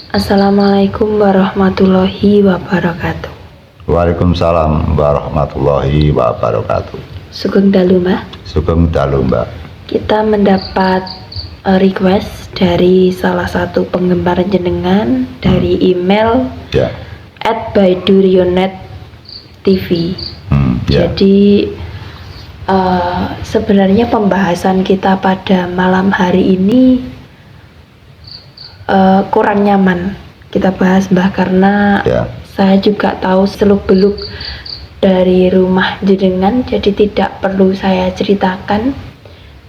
Assalamualaikum warahmatullahi wabarakatuh. Waalaikumsalam warahmatullahi wabarakatuh. Sugeng dalu, Mbah. Sugeng dalu, Mbak. Kita mendapat request dari salah satu penggemar jenengan dari email Ya. @baidurionet.tv. Ya. Jadi sebenarnya pembahasan kita pada malam hari ini kurang nyaman kita bahas, Mbah, karena Ya. saya juga tahu seluk-beluk dari rumah jenengan, jadi tidak perlu saya ceritakan.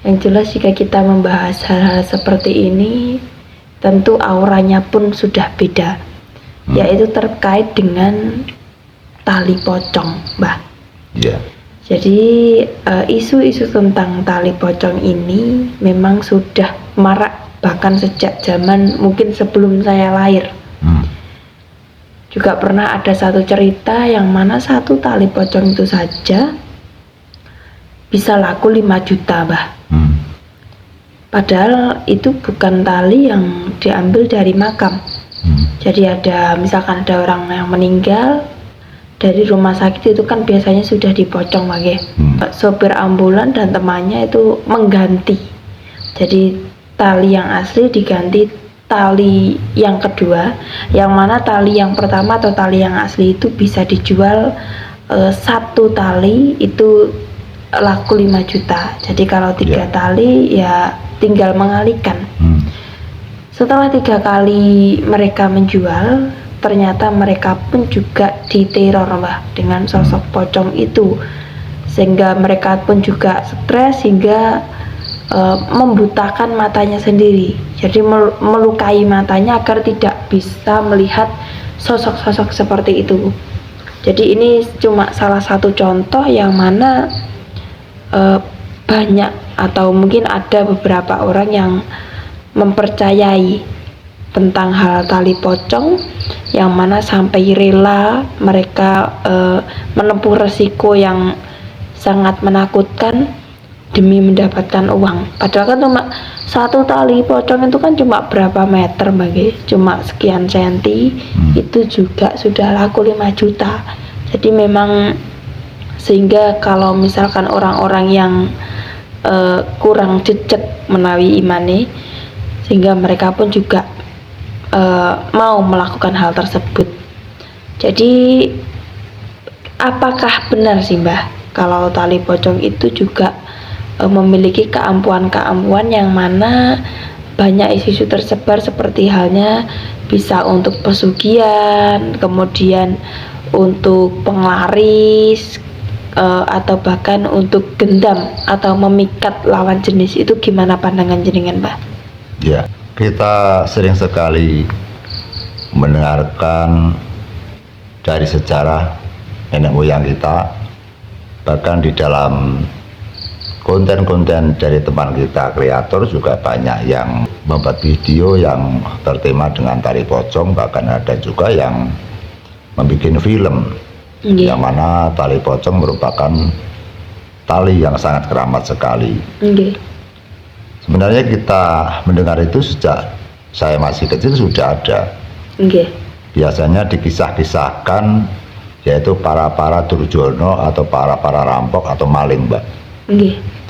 Yang jelas jika kita membahas hal-hal seperti ini, tentu auranya pun sudah beda, yaitu terkait dengan tali pocong, Mbah. Ya. Jadi isu-isu tentang tali pocong ini memang sudah marak bahkan sejak zaman mungkin sebelum saya lahir. Juga pernah ada satu cerita yang mana satu tali pocong itu saja bisa laku 5 juta, Mbah. Padahal itu bukan tali yang diambil dari makam. Jadi misalkan ada orang yang meninggal dari rumah sakit, itu kan biasanya sudah dipocong lagi. Sopir ambulan dan temannya itu mengganti. Jadi tali yang asli diganti tali yang kedua, yang mana tali yang pertama atau tali yang asli itu bisa dijual satu tali itu laku 5 juta. Jadi kalau 3 tali ya tinggal mengalihkan. Setelah 3 kali mereka menjual, ternyata mereka pun juga diteror, Mbah, dengan sosok pocong itu, sehingga mereka pun juga stres hingga membutakan matanya sendiri. Jadi melukai matanya agar tidak bisa melihat sosok-sosok seperti itu. Jadi ini cuma salah satu contoh yang mana banyak atau mungkin ada beberapa orang yang mempercayai tentang hal tali pocong, yang mana sampai rela mereka menempuh resiko yang sangat menakutkan demi mendapatkan uang. Padahal kan cuma satu tali pocong itu kan cuma berapa meter, Mbak, cuma sekian senti, itu juga sudah laku 5 juta. Jadi memang sehingga kalau misalkan orang-orang yang kurang jejak menawi imane, sehingga mereka pun juga mau melakukan hal tersebut. Jadi apakah benar sih, Mbah, kalau tali pocong itu juga memiliki keampuhan-keampuhan yang mana banyak isu-isu tersebar, seperti halnya bisa untuk pesugihan, kemudian untuk penglaris, atau bahkan untuk gendam atau memikat lawan jenis. Itu gimana pandangan jenengan, Mbah? Ya, kita sering sekali mendengarkan dari sejarah nenek moyang kita, bahkan di dalam konten-konten dari teman kita kreator juga banyak yang membuat video yang bertema dengan tali pocong, bahkan ada juga yang membuat film yang mana tali pocong merupakan tali yang sangat keramat sekali. Sebenarnya kita mendengar itu sejak saya masih kecil sudah ada. Biasanya dikisah-kisahkan, yaitu para Durjono atau para rampok atau maling, Mbak.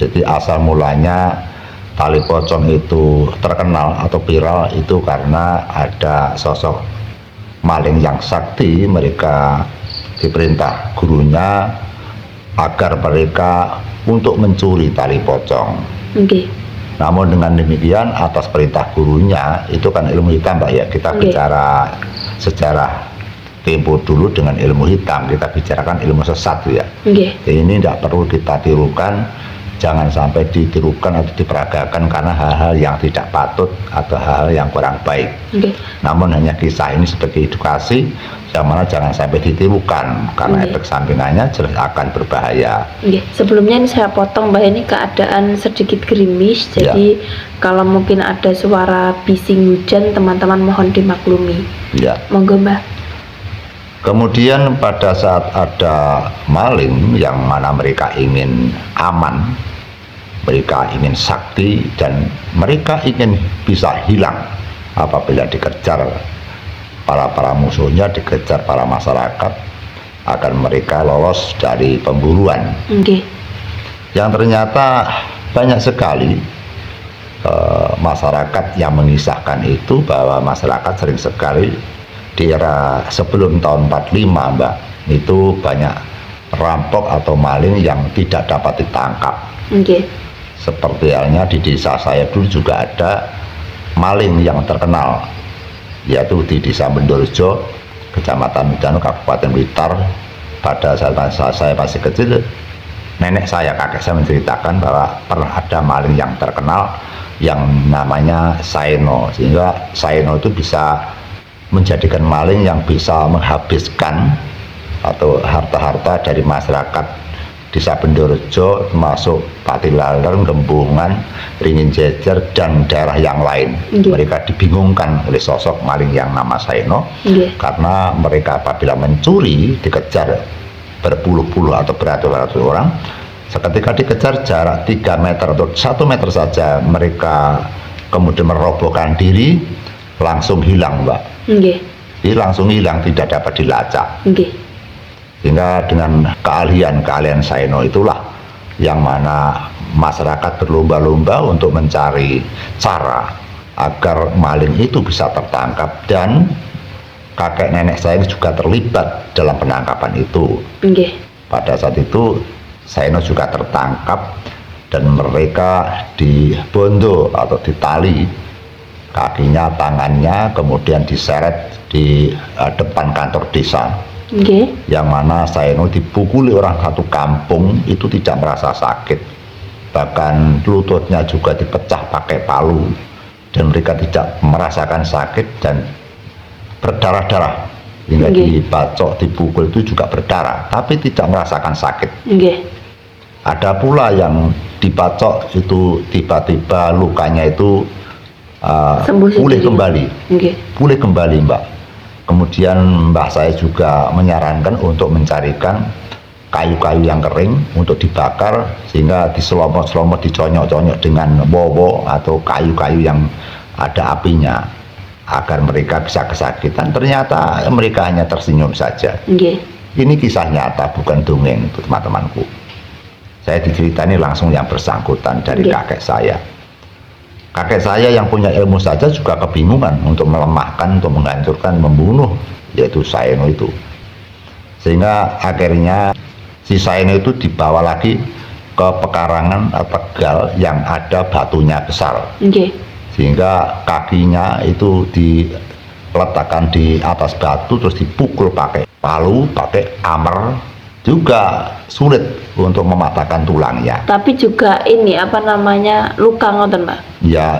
Jadi asal mulanya tali pocong itu terkenal atau viral itu karena ada sosok maling yang sakti. Mereka diperintah gurunya agar mereka untuk mencuri tali pocong. Namun dengan demikian atas perintah gurunya, itu kan ilmu hitam, Mbak, ya. Kita bicara sejarah tempo dulu dengan ilmu hitam, kita bicarakan ilmu sesat, ya. Jadi ini tidak perlu kita tirukan, jangan sampai ditirukan atau diperagakan karena hal-hal yang tidak patut atau hal-hal yang kurang baik. Namun hanya kisah ini sebagai edukasi, yang mana jangan sampai ditirukan karena efek sampingannya jelas akan berbahaya. Sebelumnya ini saya potong, Mbak, ini keadaan sedikit gerimis, jadi kalau mungkin ada suara bising hujan, teman-teman mohon dimaklumi. Monggo, Mbak. Kemudian pada saat ada maling yang mana mereka ingin aman, mereka ingin sakti, dan mereka ingin bisa hilang apabila dikejar para musuhnya, dikejar para masyarakat agar mereka lolos dari pemburuan. Nggih. Yang ternyata banyak sekali masyarakat yang mengisahkan itu, bahwa masyarakat sering sekali di era sebelum tahun 45, Mbak, itu banyak rampok atau maling yang tidak dapat ditangkap. Nggih. Seperti halnya di desa saya dulu juga ada maling yang terkenal, yaitu di desa Bendorjo, Kecamatan Midano, Kabupaten Blitar. Pada saat saya masih kecil, nenek saya, kakek saya menceritakan bahwa pernah ada maling yang terkenal yang namanya Saeno, sehingga Saeno itu bisa menjadikan maling yang bisa menghabiskan atau harta-harta dari masyarakat desa Bendorjo, termasuk Patilaler, Gembungan, Ringin Jejer, dan daerah yang lain. Mereka dibingungkan oleh sosok maling yang nama Saeno, karena mereka apabila mencuri dikejar berpuluh-puluh atau beratus-ratus orang. Seketika dikejar jarak 3 meter atau 1 meter saja, mereka kemudian merobohkan diri, langsung hilang, Mbak. Jadi langsung hilang, tidak dapat dilacak. Sehingga dengan keahlian Saeno itulah yang mana masyarakat berlomba-lomba untuk mencari cara agar maling itu bisa tertangkap, dan kakek nenek saya juga terlibat dalam penangkapan itu. Pada saat itu Saeno juga tertangkap dan mereka dibondo atau ditali kakinya, tangannya, kemudian diseret di depan kantor desa. Yang mana Saeno dipukuli orang satu kampung itu tidak merasa sakit, bahkan lututnya juga dipecah pakai palu, dan mereka tidak merasakan sakit dan berdarah-darah. Hingga dibacok, dipukul itu juga berdarah, tapi tidak merasakan sakit. Ada pula yang dibacok itu tiba-tiba lukanya itu pulih kembali, pulih kembali, Mbak. Kemudian mbah saya juga menyarankan untuk mencarikan kayu-kayu yang kering untuk dibakar, sehingga diselomot-selomot, diconyok-conyok dengan wowo atau kayu-kayu yang ada apinya, agar mereka bisa kesakitan. Ternyata mereka hanya tersenyum saja. Ini kisah nyata, bukan dongeng, itu teman-temanku. Saya diceritani langsung yang bersangkutan dari kakek saya. Kakek saya yang punya ilmu saja juga kebingungan untuk melemahkan, untuk menghancurkan, membunuh, yaitu Saeno itu. Sehingga akhirnya si Saeno itu dibawa lagi ke pekarangan Tegal yang ada batunya besar. Sehingga kakinya itu diletakkan di atas batu, terus dipukul pakai palu, pakai amer, juga sulit untuk mematahkan tulangnya. Tapi juga ini apa namanya, luka ngoten, Mbak? Ya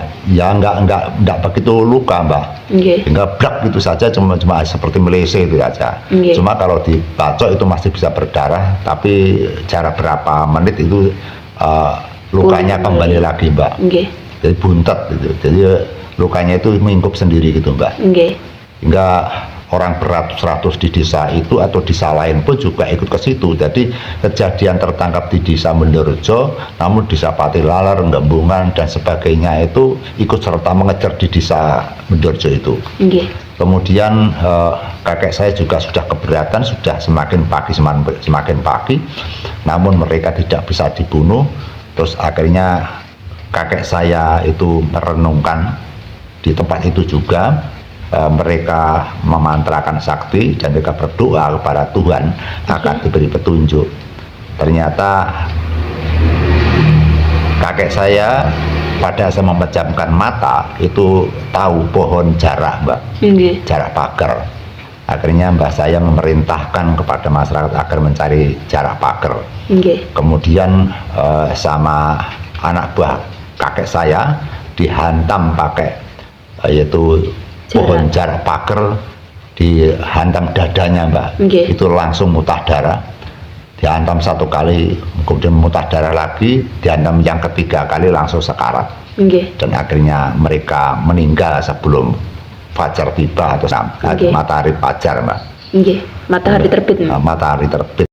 enggak begitu luka, Mbak. Hingga brak gitu saja, cuma seperti melese itu saja. Cuma kalau dibacok itu masih bisa berdarah, tapi jarak berapa menit itu lukanya kembali lagi, Mbak. Jadi buntet gitu. Jadi lukanya itu mengingkup sendiri gitu, Mbak. Hingga orang beratus-ratus di desa itu atau desa lain pun juga ikut ke situ. Jadi kejadian tertangkap di desa Bendorjo, namun desa Patilaler, Gembungan dan sebagainya itu ikut serta mengejar di desa Bendorjo itu. Kemudian kakek saya juga sudah keberatan, sudah semakin pagi, namun mereka tidak bisa dibunuh. Terus akhirnya kakek saya itu merenungkan di tempat itu juga. Mereka memantrakan sakti dan mereka berdoa kepada Tuhan agar diberi petunjuk. Ternyata kakek saya pada saat memejamkan mata itu tahu pohon jarak, Mbak, jarak pagar. Akhirnya mbah saya memerintahkan kepada masyarakat agar mencari jarak pagar. Kemudian sama anak buah kakek saya dihantam pakai yaitu pohon jarak pagar, dihantam dadanya, Mbak. Itu langsung muntah darah. Dihantam satu kali, kemudian muntah darah lagi, dihantam yang ketiga kali langsung sekarat. Dan akhirnya mereka meninggal sebelum fajar tiba atau matahari fajar, Mbak. Matahari terbit. Matahari terbit.